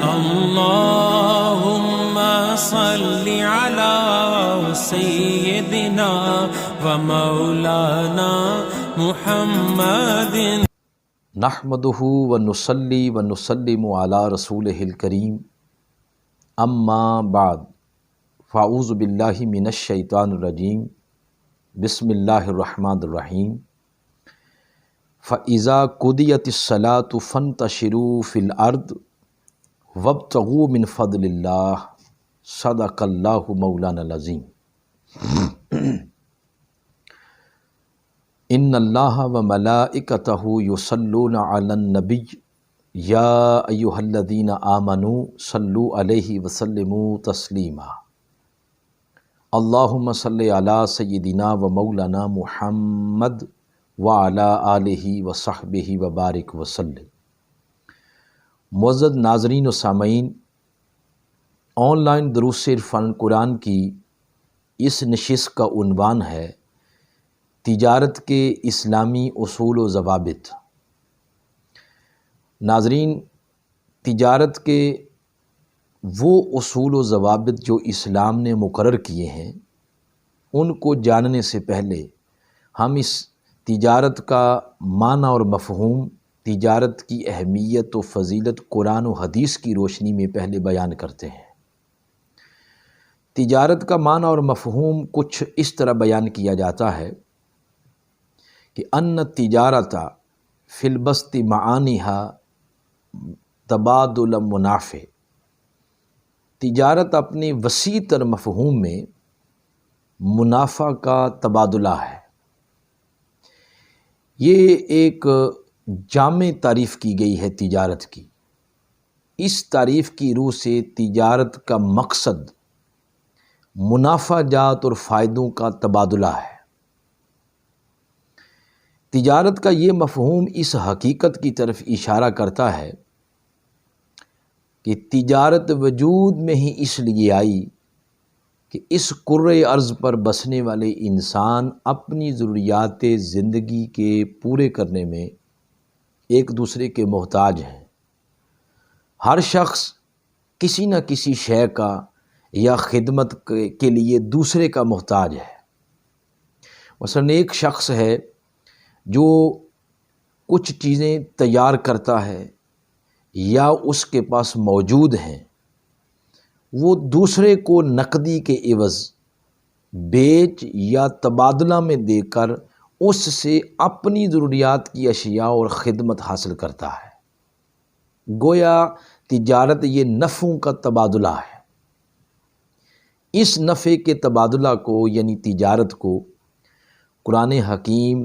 اللهم صل على سيدنا ومولانا محمد نحمده ونصلي ونسلم على رسوله الكريم اما بعد فاعوذ باللہ من الشیطان الرجیم بسم اللہ الرحمن الرحیم فَإِذَا قُضِيَتِ الصَّلَاةُ فَانتَشِرُوا فِي الْأَرْضِ وَابْتَغُوا مِنْ فَضْلِ اللَّهِ صدق اللہ مولانا العظیم۔ ان اللہ وملائکتہ یصلون علی النبی یا ایہا الذین آمنوا صلوا علیہ وسلموا تسلیما۔ اللہم صلی علی سیدنا و مولانا محمد وعلی آلہ وصحبہ وبارک وسلم۔ معزز ناظرین و سامعین، آن لائن دروس عرفان قرآن کی اس نشست کا عنوان ہے تجارت کے اسلامی اصول و ضوابط۔ ناظرین، تجارت کے وہ اصول و ضوابط جو اسلام نے مقرر کیے ہیں، ان کو جاننے سے پہلے ہم اس تجارت کا معنی اور مفہوم، تجارت کی اہمیت و فضیلت قرآن و حدیث کی روشنی میں پہلے بیان کرتے ہیں۔ تجارت کا معنی اور مفہوم کچھ اس طرح بیان کیا جاتا ہے کہ ان تجارت فی البسط معانیہا تبادل منافع۔ تجارت اپنے وسیع تر مفہوم میں منافع کا تبادلہ ہے۔ یہ ایک جامع تعریف کی گئی ہے تجارت کی۔ اس تعریف کی روح سے تجارت کا مقصد منافع جات اور فائدوں کا تبادلہ ہے۔ تجارت کا یہ مفہوم اس حقیقت کی طرف اشارہ کرتا ہے کہ تجارت وجود میں ہی اس لیے آئی کہ اس کرۂ ارض پر بسنے والے انسان اپنی ضروریات زندگی کے پورے کرنے میں ایک دوسرے کے محتاج ہیں۔ ہر شخص کسی نہ کسی شے کا یا خدمت کے لیے دوسرے کا محتاج ہے۔ مثلاً ایک شخص ہے جو کچھ چیزیں تیار کرتا ہے یا اس کے پاس موجود ہیں، وہ دوسرے کو نقدی کے عوض بیچ یا تبادلہ میں دے کر اس سے اپنی ضروریات کی اشیاء اور خدمت حاصل کرتا ہے۔ گویا تجارت یہ نفعوں کا تبادلہ ہے۔ اس نفع کے تبادلہ کو یعنی تجارت کو قرآن حکیم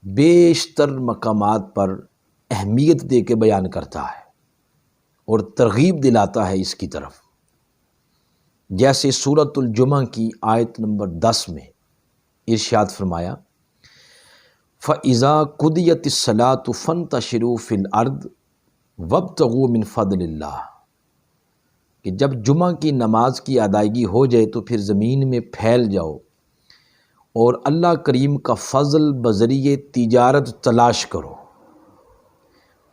بیشتر مقامات پر اہمیت دے کے بیان کرتا ہے اور ترغیب دلاتا ہے اس کی طرف۔ جیسے سورۃ الجمعہ کی آیت نمبر 10 میں ارشاد فرمایا فَإِذَا قُضِيَتِ الصَّلَاةُ فَانتَشِرُوا فِي الْأَرْضِ وَابْتَغُوا مِنْ فَضْلِ اللَّهِ، کہ جب جمعہ کی نماز کی ادائیگی ہو جائے تو پھر زمین میں پھیل جاؤ اور اللہ کریم کا فضل بذریعہ تجارت تلاش کرو۔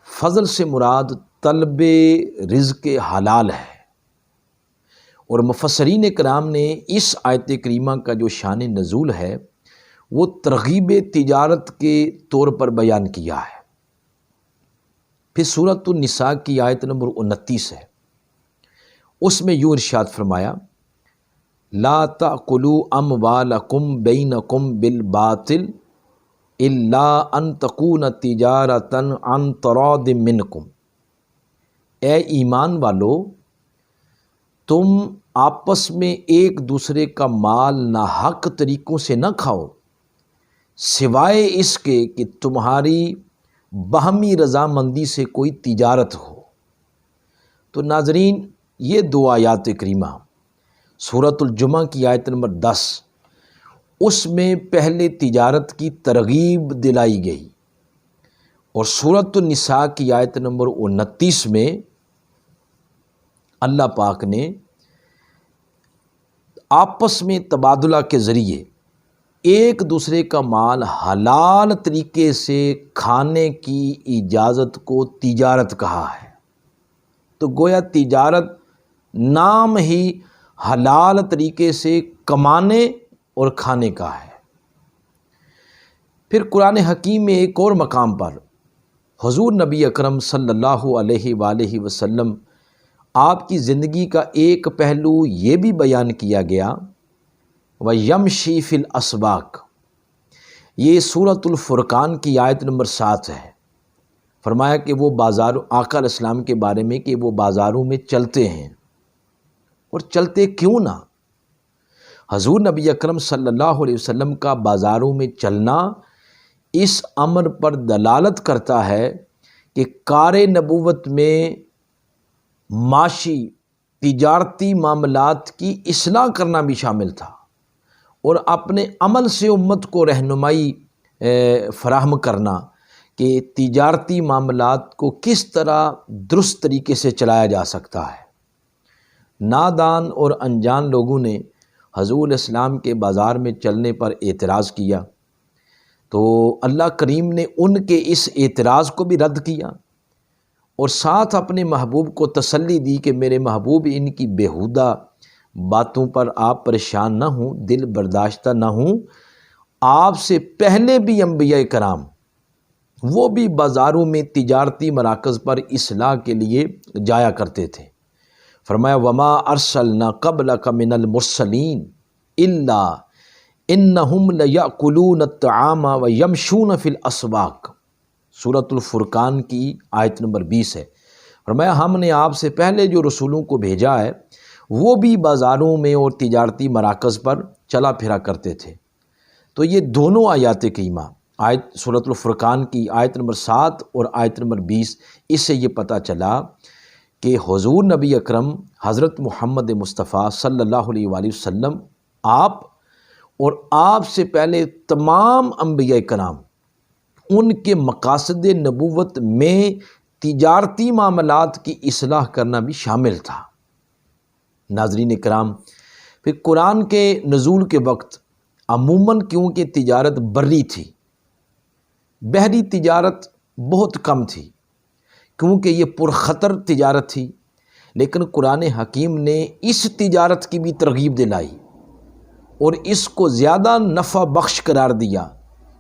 فضل سے مراد طلب رزق حلال ہے، اور مفسرین کرام نے اس آیت کریمہ کا جو شان نزول ہے وہ ترغیب تجارت کے طور پر بیان کیا ہے۔ پھر سورۃ النساء کی آیت نمبر 29 ہے، اس میں یوں ارشاد فرمایا لا تأکلوا اموالکم بینکم بالباطل الا ان تکون تجارۃ عن تراض منکم۔ اے ایمان والو، تم آپس میں ایک دوسرے کا مال ناحق طریقوں سے نہ کھاؤ سوائے اس کے کہ تمہاری باہمی رضامندی سے کوئی تجارت ہو۔ تو ناظرین، یہ دو آیات کریمہ سورۃ الجمعہ کی آیت نمبر 10، اس میں پہلے تجارت کی ترغیب دلائی گئی، اور سورۃ النساء کی آیت نمبر 29 میں اللہ پاک نے آپس میں تبادلہ کے ذریعے ایک دوسرے کا مال حلال طریقے سے کھانے کی اجازت کو تجارت کہا ہے۔ تو گویا تجارت نام ہی حلال طریقے سے کمانے اور کھانے کا ہے۔ پھر قرآن حکیم میں ایک اور مقام پر حضور نبی اکرم صلی اللہ علیہ وآلہ وسلم آپ کی زندگی کا ایک پہلو یہ بھی بیان کیا گیا، وَيَمْشِي فِي الْأَسْوَاقِ، یہ سورۃ الفرقان کی آیت نمبر 7 ہے۔ فرمایا کہ وہ آقا علیہ السلام کے بارے میں کہ وہ بازاروں میں چلتے ہیں، اور چلتے کیوں نہ؟ حضور نبی اکرم صلی اللہ علیہ وسلم کا بازاروں میں چلنا اس امر پر دلالت کرتا ہے کہ کار نبوت میں معاشی تجارتی معاملات کی اصلاح کرنا بھی شامل تھا، اور اپنے عمل سے امت کو رہنمائی فراہم کرنا کہ تجارتی معاملات کو کس طرح درست طریقے سے چلایا جا سکتا ہے۔ نادان اور انجان لوگوں نے حضور اسلام کے بازار میں چلنے پر اعتراض کیا، تو اللہ کریم نے ان کے اس اعتراض کو بھی رد کیا، اور ساتھ اپنے محبوب کو تسلی دی کہ میرے محبوب ان کی بیہودہ باتوں پر آپ پریشان نہ ہوں، دل برداشتہ نہ ہوں۔ آپ سے پہلے بھی انبیاء کرام وہ بھی بازاروں میں تجارتی مراکز پر اصلاح کے لیے جایا کرتے تھے۔ فرمایا وما ارسلنا قبلک من المرسلین الا انہم لیأکلون الطعام ویمشون فی الاسواق، سورۃ الفرقان کی آیت نمبر 20 ہے۔ فرمایا ہم نے آپ سے پہلے جو رسولوں کو بھیجا ہے وہ بھی بازاروں میں اور تجارتی مراکز پر چلا پھرا کرتے تھے۔ تو یہ دونوں آیات کریمہ، آیت سورۃ الفرقان کی آیت نمبر 7 اور آیت نمبر 20، اس سے یہ پتہ چلا کہ حضور نبی اکرم حضرت محمد مصطفیٰ صلی اللہ علیہ وآلہ وسلم آپ اور آپ سے پہلے تمام انبیاء کرام ان کے مقاصد نبوت میں تجارتی معاملات کی اصلاح کرنا بھی شامل تھا۔ ناظرین کرام، پھر قرآن کے نزول کے وقت عموماً کیونکہ تجارت بری تھی، بحری تجارت بہت کم تھی، کیونکہ یہ پرخطر تجارت تھی، لیکن قرآن حکیم نے اس تجارت کی بھی ترغیب دلائی اور اس کو زیادہ نفع بخش قرار دیا،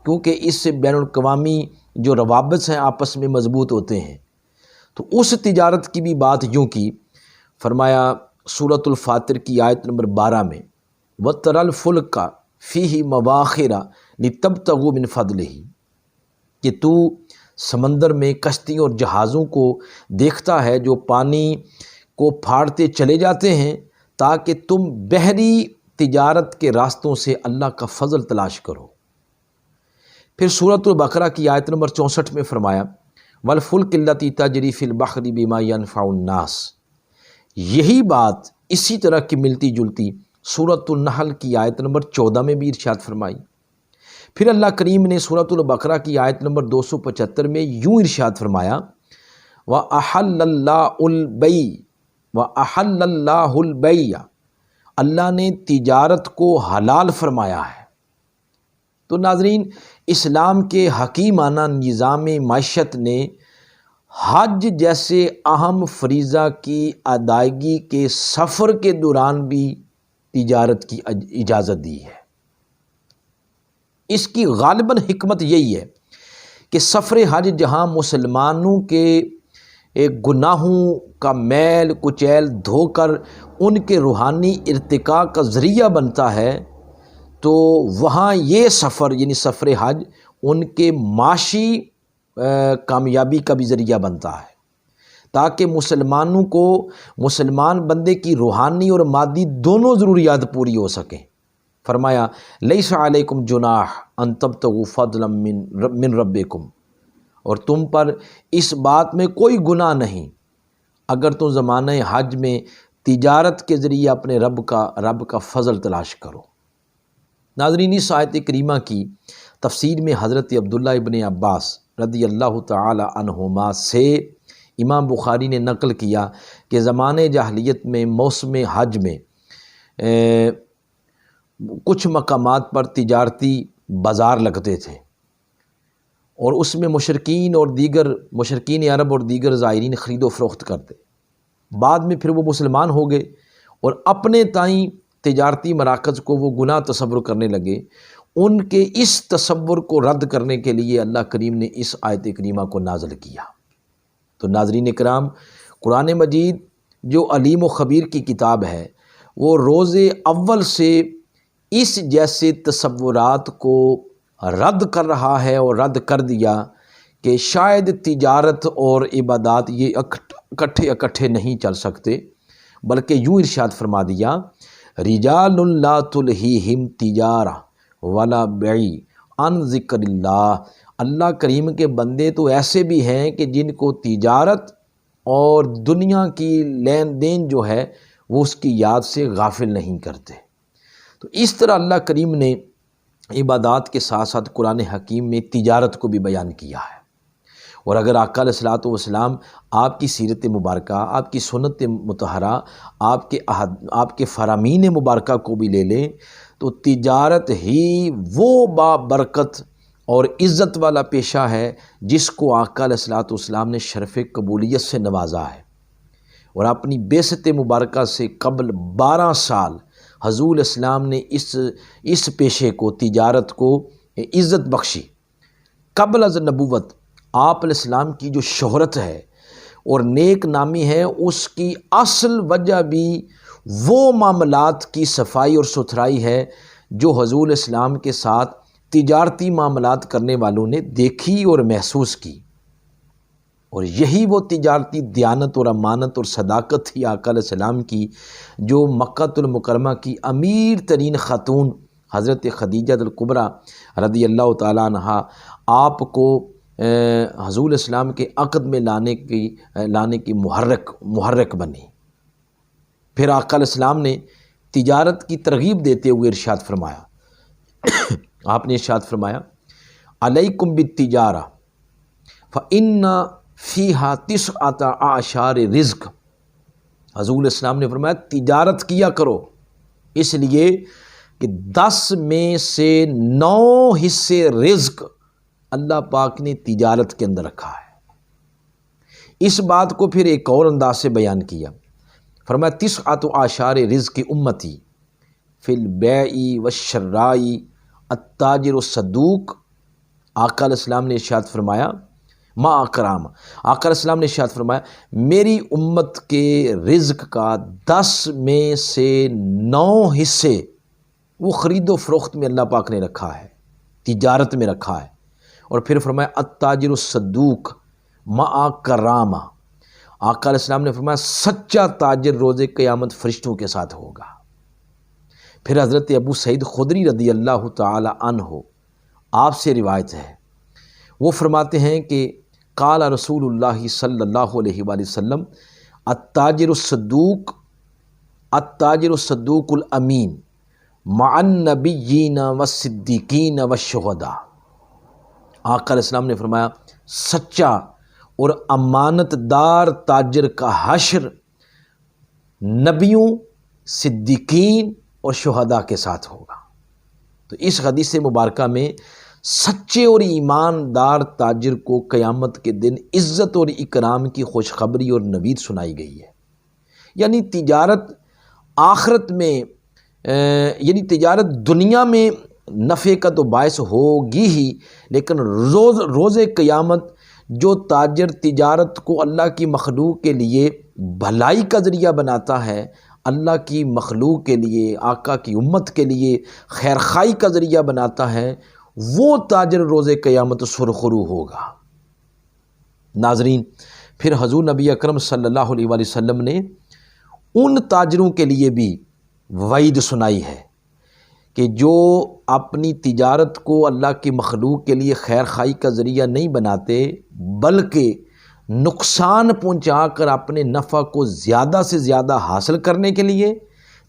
کیونکہ اس سے بین الاقوامی جو روابط ہیں آپس میں مضبوط ہوتے ہیں۔ تو اس تجارت کی بھی بات یوں کی، فرمایا سورۃ الفاتر کی آیت نمبر 12 میں وَتَرَى الْفُلْكَ فِيهِ مَوَاخِرَ لِتَبْتَغُوا مِنْ فَضْلِهِ، کہ تو سمندر میں کشتی اور جہازوں کو دیکھتا ہے جو پانی کو پھاڑتے چلے جاتے ہیں تاکہ تم بحری تجارت کے راستوں سے اللہ کا فضل تلاش کرو۔ پھر سورۃ البقرہ کی آیت نمبر 64 میں فرمایا وَالْفُلْكِ الَّتِي تَجْرِي فِي الْبَحْرِ بِمَا يَنْفَعُ النَّاسَ، یہی بات اسی طرح کی ملتی جلتی سورۃ النحل کی آیت نمبر 14 میں بھی ارشاد فرمائی۔ پھر اللہ کریم نے سورۃ البقرہ کی آیت نمبر 275 میں یوں ارشاد فرمایا وَأَحَلَّ اللَّهُ الْبَيْعَ وَأَحَلَّ اللَّهُ الْبَيْعَ، اللہ نے تجارت کو حلال فرمایا ہے۔ تو ناظرین، اسلام کے حکیمانہ نظام معیشت نے حج جیسے اہم فریضہ کی ادائیگی کے سفر کے دوران بھی تجارت کی اجازت دی ہے۔ اس کی غالباً حکمت یہی ہے کہ سفر حج جہاں مسلمانوں کے گناہوں کا میل کچیل دھو کر ان کے روحانی ارتقاء کا ذریعہ بنتا ہے، تو وہاں یہ سفر یعنی سفر حج ان کے معاشی کامیابی کا بھی ذریعہ بنتا ہے، تاکہ مسلمانوں کو مسلمان بندے کی روحانی اور مادی دونوں ضروریات پوری ہو سکیں۔ فرمایا لیس علیکم جناح ان تبتغوا فضلا من ربکم، اور تم پر اس بات میں کوئی گناہ نہیں اگر تم زمانہ حج میں تجارت کے ذریعے اپنے رب کا فضل تلاش کرو۔ ناظرین، اس آیت کریمہ کی تفسیر میں حضرت عبداللہ ابن عباس رضی اللہ تعالی عنہما سے امام بخاری نے نقل کیا کہ زمانے جاہلیت میں موسم حج میں کچھ مقامات پر تجارتی بازار لگتے تھے، اور اس میں مشرکین عرب اور دیگر زائرین خرید و فروخت کرتے۔ بعد میں پھر وہ مسلمان ہو گئے اور اپنے تائیں تجارتی مراکز کو وہ گناہ تصور کرنے لگے۔ ان کے اس تصور کو رد کرنے کے لیے اللہ کریم نے اس آیت کریمہ کو نازل کیا۔ تو ناظرین کرام، قرآن مجید جو علیم و خبیر کی کتاب ہے، وہ روز اول سے اس جیسے تصورات کو رد کر رہا ہے اور رد کر دیا کہ شاید تجارت اور عبادات یہ اکٹھے نہیں چل سکتے، بلکہ یوں ارشاد فرما دیا، رجال لا تلہیہم تجارہ ولا بیع عن ذکر اللہ۔ اللہ کریم کے بندے تو ایسے بھی ہیں کہ جن کو تجارت اور دنیا کی لین دین جو ہے وہ اس کی یاد سے غافل نہیں کرتے۔ تو اس طرح اللہ کریم نے عبادات کے ساتھ ساتھ قرآن حکیم میں تجارت کو بھی بیان کیا ہے۔ اور اگر آقا علیہ الصلوۃ والسلام آپ کی سیرت مبارکہ، آپ کی سنت مطہرہ، آپ کے فرامین مبارکہ کو بھی لے لیں تو تجارت ہی وہ بابرکت اور عزت والا پیشہ ہے جس کو آقا علیہ الصلوۃ والسلام نے شرف قبولیت سے نوازا ہے۔ اور اپنی بعثت مبارکہ سے قبل 12 سال حضور اسلام نے اس پیشے کو، تجارت کو عزت بخشی۔ قبل از نبوت آپ علیہ السلام کی جو شہرت ہے اور نیک نامی ہے، اس کی اصل وجہ بھی وہ معاملات کی صفائی اور ستھرائی ہے جو حضور اسلام کے ساتھ تجارتی معاملات کرنے والوں نے دیکھی اور محسوس کی۔ اور یہی وہ تجارتی دیانت اور امانت اور صداقت تھی آقا علیہ السلام کی، جو مکہ المکرمہ کی امیر ترین خاتون حضرت خدیجہ الکبریٰ رضی اللہ تعالیٰ عنہا آپ کو حضور اسلام کے عقد میں لانے کی محرک بنی۔ پھر آقا علیہ السلام نے تجارت کی ترغیب دیتے ہوئے ارشاد فرمایا، آپ نے ارشاد فرمایا، علیکم بالتجارہ فإن فیہا 19 رزق۔ حضور اسلام نے فرمایا تجارت کیا کرو، اس لیے کہ 10 میں سے 9 حصے رزق اللہ پاک نے تجارت کے اندر رکھا ہے۔ اس بات کو پھر ایک اور انداز سے بیان کیا، فرمایا 19 رزق امتی فی البیع والشراء التاجر الصدوق۔ آقا علیہ السلام نے ارشاد فرمایا، ما اکرام، آقا علیہ السلام نے ارشاد فرمایا میری امت کے رزق کا 10 میں سے 9 حصے وہ خرید و فروخت میں اللہ پاک نے رکھا ہے، تجارت میں رکھا ہے۔ اور پھر فرمایا التاجر الصدوق ما کرامہ، آقا علیہ السلام نے فرمایا سچا تاجر روز قیامت فرشتوں کے ساتھ ہوگا۔ پھر حضرت ابو سعید خدری رضی اللہ تعالی عنہ آپ سے روایت ہے، وہ فرماتے ہیں کہ قال رسول اللہ صلی اللہ علیہ وآلہ وسلم التاجر الصدوق الامین مع النبیین والصدیقین والشہداء۔ آقا علیہ السلام نے فرمایا سچا اور امانت دار تاجر کا حشر نبیوں، صدیقین اور شہداء کے ساتھ ہوگا۔ تو اس حدیث مبارکہ میں سچے اور ایماندار تاجر کو قیامت کے دن عزت اور اکرام کی خوشخبری اور نوید سنائی گئی ہے۔ یعنی تجارت آخرت میں، یعنی تجارت دنیا میں نفع کا تو باعث ہوگی ہی، لیکن روز قیامت جو تاجر تجارت کو اللہ کی مخلوق کے لیے بھلائی کا ذریعہ بناتا ہے، اللہ کی مخلوق کے لیے، آقا کی امت کے لیے خیرخوائی کا ذریعہ بناتا ہے، وہ تاجر روز قیامت سرخرو ہوگا۔ ناظرین، پھر حضور نبی اکرم صلی اللہ علیہ وآلہ وسلم نے ان تاجروں کے لیے بھی وعید سنائی ہے کہ جو اپنی تجارت کو اللہ کی مخلوق کے لیے خیر خواہی کا ذریعہ نہیں بناتے، بلکہ نقصان پہنچا کر اپنے نفع کو زیادہ سے زیادہ حاصل کرنے کے لیے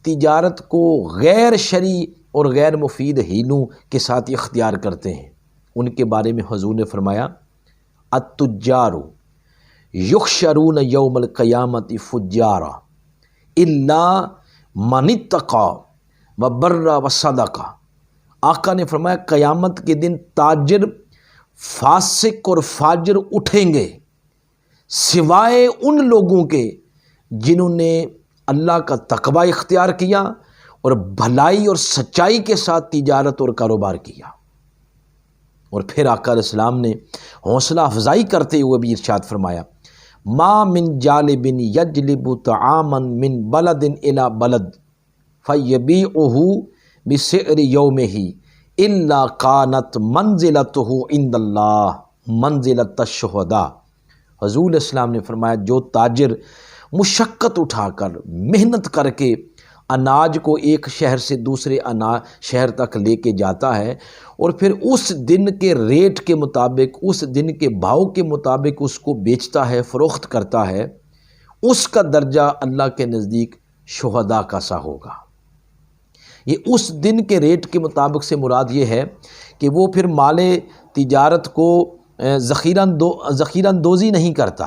تجارت کو غیر شرعی اور غیر مفید ہیلوں کے ساتھ اختیار کرتے ہیں، ان کے بارے میں حضور نے فرمایا التجار یحشرون یوم القیامت فجارا الا من اتقى وبر وصدق۔ آقا نے فرمایا قیامت کے دن تاجر فاسق اور فاجر اٹھیں گے سوائے ان لوگوں کے جنہوں نے اللہ کا تقوی اختیار کیا اور بھلائی اور سچائی کے ساتھ تجارت اور کاروبار کیا۔ اور پھر آقا علیہ السلام نے حوصلہ افزائی کرتے ہوئے بھی ارشاد فرمایا، ما من جالب یجلب طعاما من بلد الی بلد فیبیعہ بسعر یومہ الا کانت منزلتہ عند اللہ منزلۃ الشہداء۔ حضور علیہ السلام نے فرمایا، جو تاجر مشقت اٹھا کر محنت کر کے اناج کو ایک شہر سے دوسرے شہر تک لے کے جاتا ہے اور پھر اس دن کے ریٹ کے مطابق، اس دن کے بھاؤ کے مطابق اس کو بیچتا ہے، فروخت کرتا ہے، اس کا درجہ اللہ کے نزدیک شہداء کا سا ہوگا۔ یہ اس دن کے ریٹ کے مطابق سے مراد یہ ہے کہ وہ پھر مال تجارت کو ذخیرہ اندوزی نہیں کرتا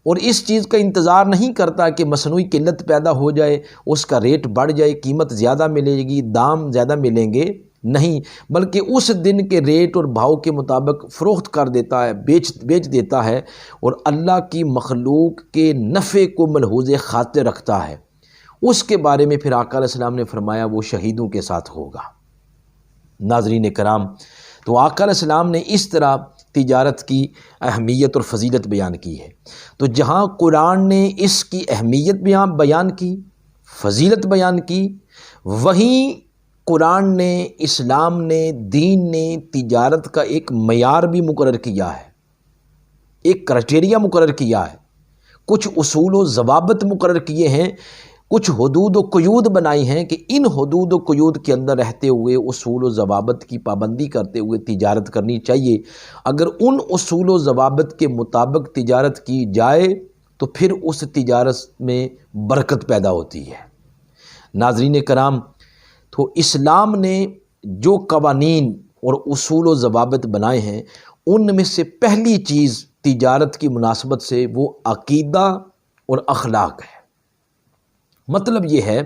اور اس چیز کا انتظار نہیں کرتا کہ مصنوعی قلت پیدا ہو جائے، اس کا ریٹ بڑھ جائے، قیمت زیادہ ملے گی، دام زیادہ ملیں گے، نہیں، بلکہ اس دن کے ریٹ اور بھاؤ کے مطابق فروخت کر دیتا ہے، بیچ دیتا ہے اور اللہ کی مخلوق کے نفع کو ملحوظ خاطر رکھتا ہے۔ اس کے بارے میں پھر آقا علیہ السلام نے فرمایا وہ شہیدوں کے ساتھ ہوگا۔ ناظرین کرام، تو آقا علیہ السلام نے اس طرح تجارت کی اہمیت اور فضیلت بیان کی ہے۔ تو جہاں قرآن نے اس کی اہمیت بیان کی، فضیلت بیان کی، وہیں قرآن نے، اسلام نے، دین نے تجارت کا ایک معیار بھی مقرر کیا ہے، ایک کرائٹیریا مقرر کیا ہے، کچھ اصول و ضوابط مقرر کیے ہیں، کچھ حدود و قیود بنائی ہیں کہ ان حدود و قیود کے اندر رہتے ہوئے اصول و ضوابط کی پابندی کرتے ہوئے تجارت کرنی چاہیے۔ اگر ان اصول و ضوابط کے مطابق تجارت کی جائے تو پھر اس تجارت میں برکت پیدا ہوتی ہے۔ ناظرین کرام، تو اسلام نے جو قوانین اور اصول و ضوابط بنائے ہیں ان میں سے پہلی چیز تجارت کی مناسبت سے وہ عقیدہ اور اخلاق ہے۔ مطلب یہ ہے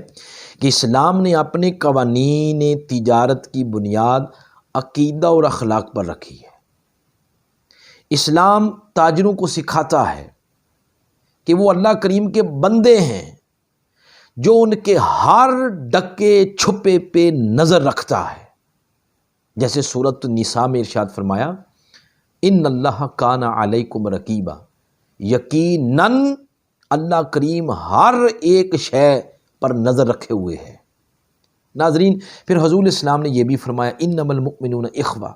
کہ اسلام نے اپنے قوانین تجارت کی بنیاد عقیدہ اور اخلاق پر رکھی ہے۔ اسلام تاجروں کو سکھاتا ہے کہ وہ اللہ کریم کے بندے ہیں جو ان کے ہر ڈکے چھپے پہ نظر رکھتا ہے، جیسے سورۃ النساء میں ارشاد فرمایا، ان اللہ کان علیکم رقیبا، یقیناً اللہ کریم ہر ایک شے پر نظر رکھے ہوئے ہے۔ ناظرین، پھر حضور اسلام نے یہ بھی فرمایا، انما المؤمنون اخوہ۔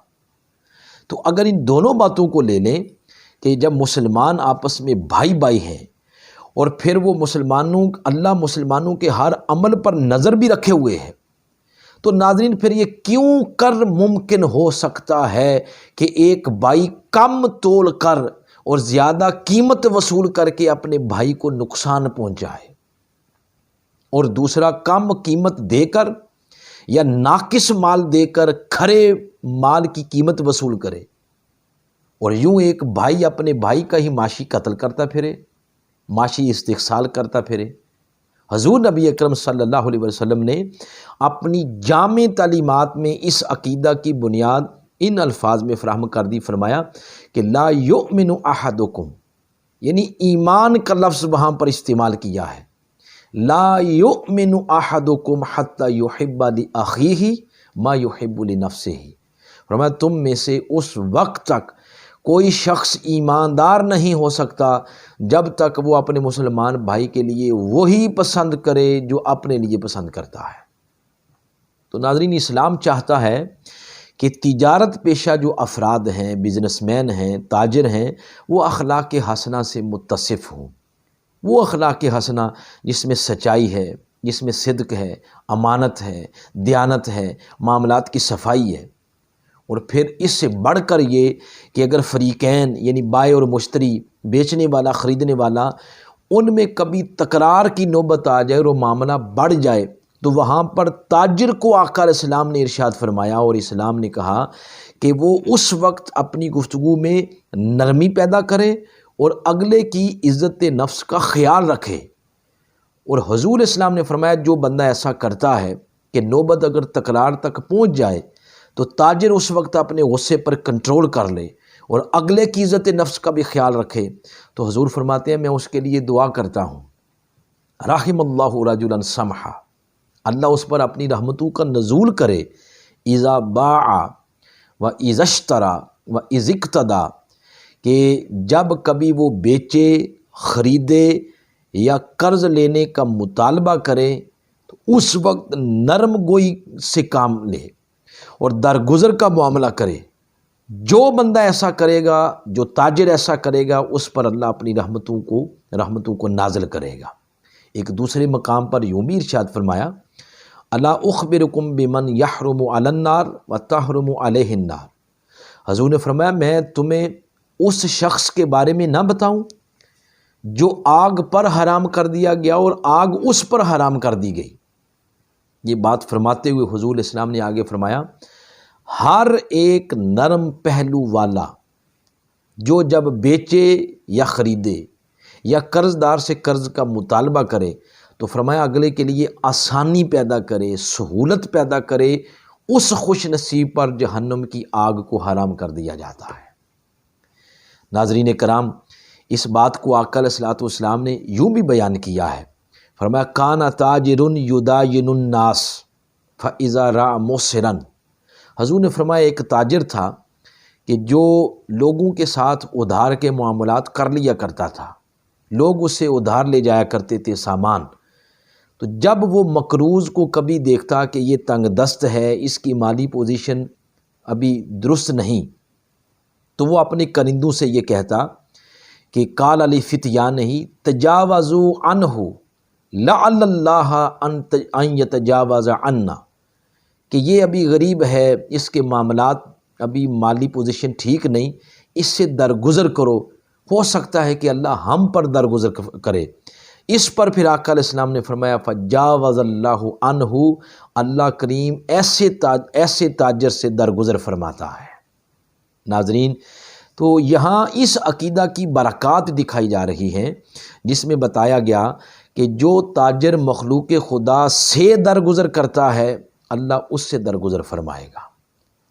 تو اگر ان دونوں باتوں کو لے لیں کہ جب مسلمان آپس میں بھائی بھائی ہیں اور پھر وہ اللہ مسلمانوں کے ہر عمل پر نظر بھی رکھے ہوئے ہیں، تو ناظرین پھر یہ کیوں کر ممکن ہو سکتا ہے کہ ایک بھائی کم تول کر اور زیادہ قیمت وصول کر کے اپنے بھائی کو نقصان پہنچائے اور دوسرا کم قیمت دے کر یا ناقص مال دے کر کھرے مال کی قیمت وصول کرے، اور یوں ایک بھائی اپنے بھائی کا ہی معاشی قتل کرتا پھرے، معاشی استحصال کرتا پھرے؟ حضور نبی اکرم صلی اللہ علیہ وسلم نے اپنی جامع تعلیمات میں اس عقیدہ کی بنیاد ان الفاظ میں فراہم کر دی، فرمایا کہ لا یؤمن احدکم، یعنی ایمان کا لفظ وہاں پر استعمال کیا ہے، لا یؤمن احدکم حتی یحب لاخیہ ما یحب لنفسہ، فرمایا تم میں سے اس وقت تک کوئی شخص ایماندار نہیں ہو سکتا جب تک وہ اپنے مسلمان بھائی کے لیے وہی پسند کرے جو اپنے لیے پسند کرتا ہے۔ تو ناظرین، اسلام چاہتا ہے کہ تجارت پیشہ جو افراد ہیں، بزنس مین ہیں، تاجر ہیں، وہ اخلاق حسنہ سے متصف ہوں، وہ اخلاق حسنہ جس میں سچائی ہے، جس میں صدق ہے، امانت ہے، دیانت ہے، معاملات کی صفائی ہے، اور پھر اس سے بڑھ کر یہ کہ اگر فریقین یعنی بائع اور مشتری، بیچنے والا خریدنے والا، ان میں کبھی تکرار کی نوبت آ جائے اور وہ معاملہ بڑھ جائے تو وہاں پر تاجر کو آقا علیہ السلام نے ارشاد فرمایا اور اسلام نے کہا کہ وہ اس وقت اپنی گفتگو میں نرمی پیدا کرے اور اگلے کی عزت نفس کا خیال رکھے۔ اور حضور اسلام نے فرمایا جو بندہ ایسا کرتا ہے کہ نوبت اگر تکرار تک پہنچ جائے تو تاجر اس وقت اپنے غصے پر کنٹرول کر لے اور اگلے کی عزت نفس کا بھی خیال رکھے، تو حضور فرماتے ہیں میں اس کے لیے دعا کرتا ہوں رحم اللہ رجلا سمحا، اللہ اس پر اپنی رحمتوں کا نزول کرے، اذا باع و اذا اشترى و اذا اقتدى، کہ جب کبھی وہ بیچے، خریدے یا قرض لینے کا مطالبہ کرے تو اس وقت نرم گوئی سے کام لے اور درگزر کا معاملہ کرے۔ جو بندہ ایسا کرے گا، جو تاجر ایسا کرے گا، اس پر اللہ اپنی رحمتوں کو نازل کرے گا۔ ایک دوسرے مقام پر یوں بھی ارشاد فرمایا، الا اخبرکم بمن یحرم علی النار وتحرم علیہ النار، حضور نے فرمایا میں تمہیں اس شخص کے بارے میں نہ بتاؤں جو آگ پر حرام کر دیا گیا اور آگ اس پر حرام کر دی گئی۔ یہ بات فرماتے ہوئے حضور اسلام نے آگے فرمایا، ہر ایک نرم پہلو والا جو جب بیچے یا خریدے یا قرض دار سے قرض کا مطالبہ کرے تو فرمایا اگلے کے لیے آسانی پیدا کرے، سہولت پیدا کرے، اس خوش نصیب پر جہنم کی آگ کو حرام کر دیا جاتا ہے۔ ناظرین کرام، اس بات کو آقا علیہ الصلوۃ والسلام نے یوں بھی بیان کیا ہے، فرمایا کان تاجر یداین الناس فاذا راى موسرا، حضور نے فرمایا ایک تاجر تھا کہ جو لوگوں کے ساتھ ادھار کے معاملات کر لیا کرتا تھا، لوگ اس سے ادھار لے جایا کرتے تھے سامان، تو جب وہ مقروض کو کبھی دیکھتا کہ یہ تنگ دست ہے، اس کی مالی پوزیشن ابھی درست نہیں، تو وہ اپنے کرندوں سے یہ کہتا کہ قال علی فتیانہ تجاوزوا عنہ لعل اللہ ان یتجاوز عنا، کہ یہ ابھی غریب ہے، اس کے معاملات ابھی مالی پوزیشن ٹھیک نہیں، اس سے درگزر کرو، ہو سکتا ہے کہ اللہ ہم پر درگزر کرے۔ اس پر پھر آقا علیہ السلام نے فرمایا فجاوز اللہ عنہ، اللہ کریم ایسے تاجر سے درگزر فرماتا ہے۔ ناظرین، تو یہاں اس عقیدہ کی برکات دکھائی جا رہی ہیں جس میں بتایا گیا کہ جو تاجر مخلوق خدا سے درگزر کرتا ہے اللہ اس سے درگزر فرمائے گا۔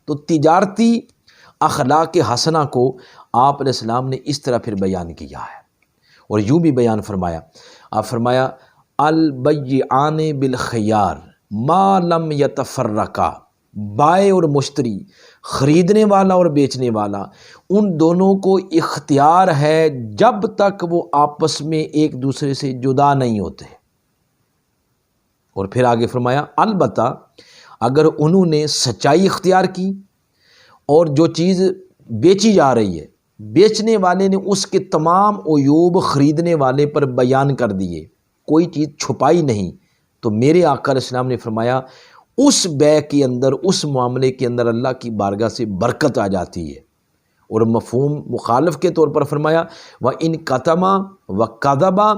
تو تجارتی اخلاق حسنہ کو آپ علیہ السلام نے اس طرح پھر بیان کیا ہے، اور یوں بھی بیان فرمایا، آپ فرمایا البیعان بالخیار ما لم یتفرقا، بائع اور مشتری، خریدنے والا اور بیچنے والا، ان دونوں کو اختیار ہے جب تک وہ آپس میں ایک دوسرے سے جدا نہیں ہوتے۔ اور پھر آگے فرمایا البتہ اگر انہوں نے سچائی اختیار کی اور جو چیز بیچی جا رہی ہے بیچنے والے نے اس کے تمام عیوب خریدنے والے پر بیان کر دیے، کوئی چیز چھپائی نہیں، تو میرے آقا علیہ السلام نے فرمایا اس بیع کے اندر، اس معاملے کے اندر اللہ کی بارگاہ سے برکت آ جاتی ہے۔ اور مفہوم مخالف کے طور پر فرمایا وَإِن قَتَمَا وَقَذَبَا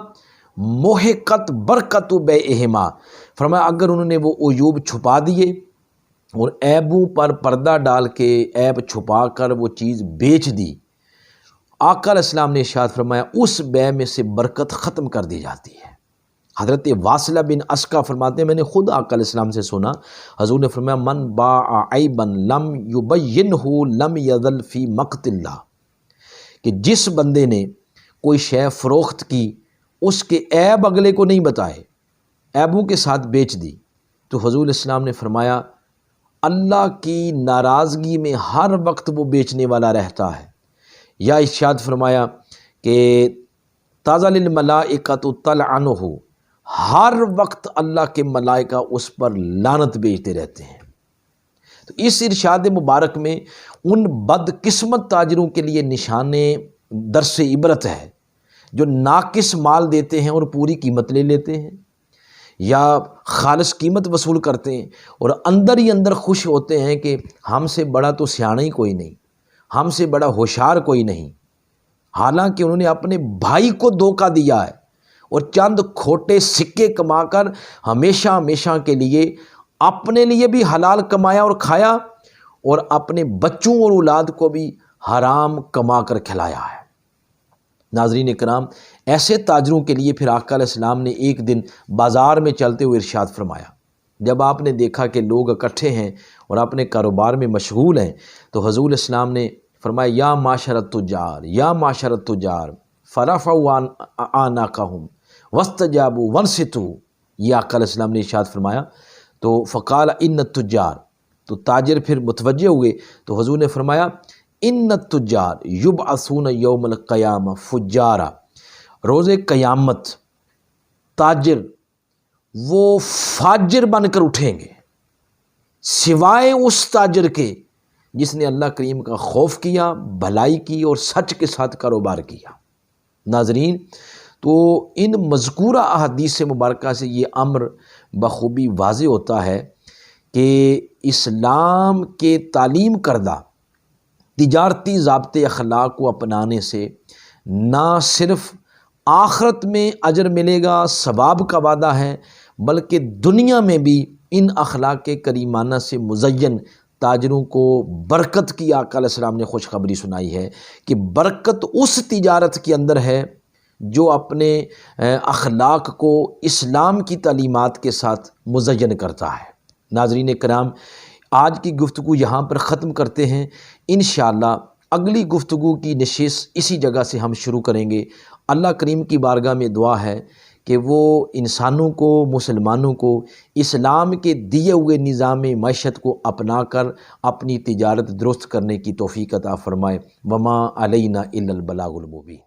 مُحِقَتْ بَرْکَتُ بَیعِہِمَا، فرمایا اگر انہوں نے وہ عیوب چھپا دیے اور عیبوں پر پردہ ڈال کے عیب چھپا کر وہ چیز بیچ دی، آقا علیہ السلام نے ارشاد فرمایا اس بیع میں سے برکت ختم کر دی جاتی ہے۔ حضرت واصلہ بن اسقع فرماتے ہیں میں نے خود آقا علیہ السلام سے سنا، حضور نے فرمایا من باع عیبا لم یبینہ لم یزل فی مقت اللہ، کہ جس بندے نے کوئی شے فروخت کی اس کے عیب اگلے کو نہیں بتائے، عیبوں کے ساتھ بیچ دی، تو حضور علیہ السلام نے فرمایا اللہ کی ناراضگی میں ہر وقت وہ بیچنے والا رہتا ہے۔ یا ارشاد فرمایا کہ تظل الملائکۃ تلعنہ، ہر وقت اللہ کے ملائکہ اس پر لعنت بھیجتے رہتے ہیں۔ تو اس ارشاد مبارک میں ان بدقسمت تاجروں کے لیے نشان درس عبرت ہے جو ناقص مال دیتے ہیں اور پوری قیمت لے لیتے ہیں، یا خالص قیمت وصول کرتے ہیں اور اندر ہی اندر خوش ہوتے ہیں کہ ہم سے بڑا تو سیاںہ ہی کوئی نہیں، ہم سے بڑا ہوشیار کوئی نہیں، حالانکہ انہوں نے اپنے بھائی کو دھوکہ دیا ہے اور چند کھوٹے سکے کما کر ہمیشہ کے لیے اپنے لیے بھی حلال کمایا اور کھایا اور اپنے بچوں اور اولاد کو بھی حرام کما کر کھلایا ہے۔ ناظرین اکرام، ایسے تاجروں کے لیے پھر آقا علیہ السلام نے ایک دن بازار میں چلتے ہوئے ارشاد فرمایا، جب آپ نے دیکھا کہ لوگ اکٹھے ہیں اور اپنے کاروبار میں مشغول ہیں، تو حضور الاسلام نے فرمایا یا معاشر التجار، یا معاشر التجار، فرفعوا اعناقہم وَاسْتَجَابُوا وَانصِتُوا، یہ آقا علیہ السلام نے ارشاد فرمایا۔ تو فقال ان التجار، تو تاجر پھر متوجہ ہوئے تو حضور نے فرمایا ان التجار یبعثون یوم القیامہ فجارا، روز قیامت تاجر وہ فاجر بن کر اٹھیں گے، سوائے اس تاجر کے جس نے اللہ کریم کا خوف کیا، بھلائی کی اور سچ کے ساتھ کاروبار کیا۔ ناظرین، تو ان مذکورہ احادیث مبارکہ سے یہ امر بخوبی واضح ہوتا ہے کہ اسلام کے تعلیم کردہ تجارتی ضابطے اخلاق کو اپنانے سے نہ صرف آخرت میں اجر ملے گا، ثواب کا وعدہ ہے، بلکہ دنیا میں بھی ان اخلاق کریمانہ سے مزین تاجروں کو برکت کی آقا علیہ السلام نے خوشخبری سنائی ہے کہ برکت اس تجارت کے اندر ہے جو اپنے اخلاق کو اسلام کی تعلیمات کے ساتھ مزین کرتا ہے۔ ناظرین کرام، آج کی گفتگو یہاں پر ختم کرتے ہیں، انشاءاللہ اگلی گفتگو کی نشست اسی جگہ سے ہم شروع کریں گے۔ اللہ کریم کی بارگاہ میں دعا ہے کہ وہ انسانوں کو، مسلمانوں کو اسلام کے دیے ہوئے نظام معیشت کو اپنا کر اپنی تجارت درست کرنے کی توفیق عطا فرمائے۔ وما علینا الا البلاغ المبین۔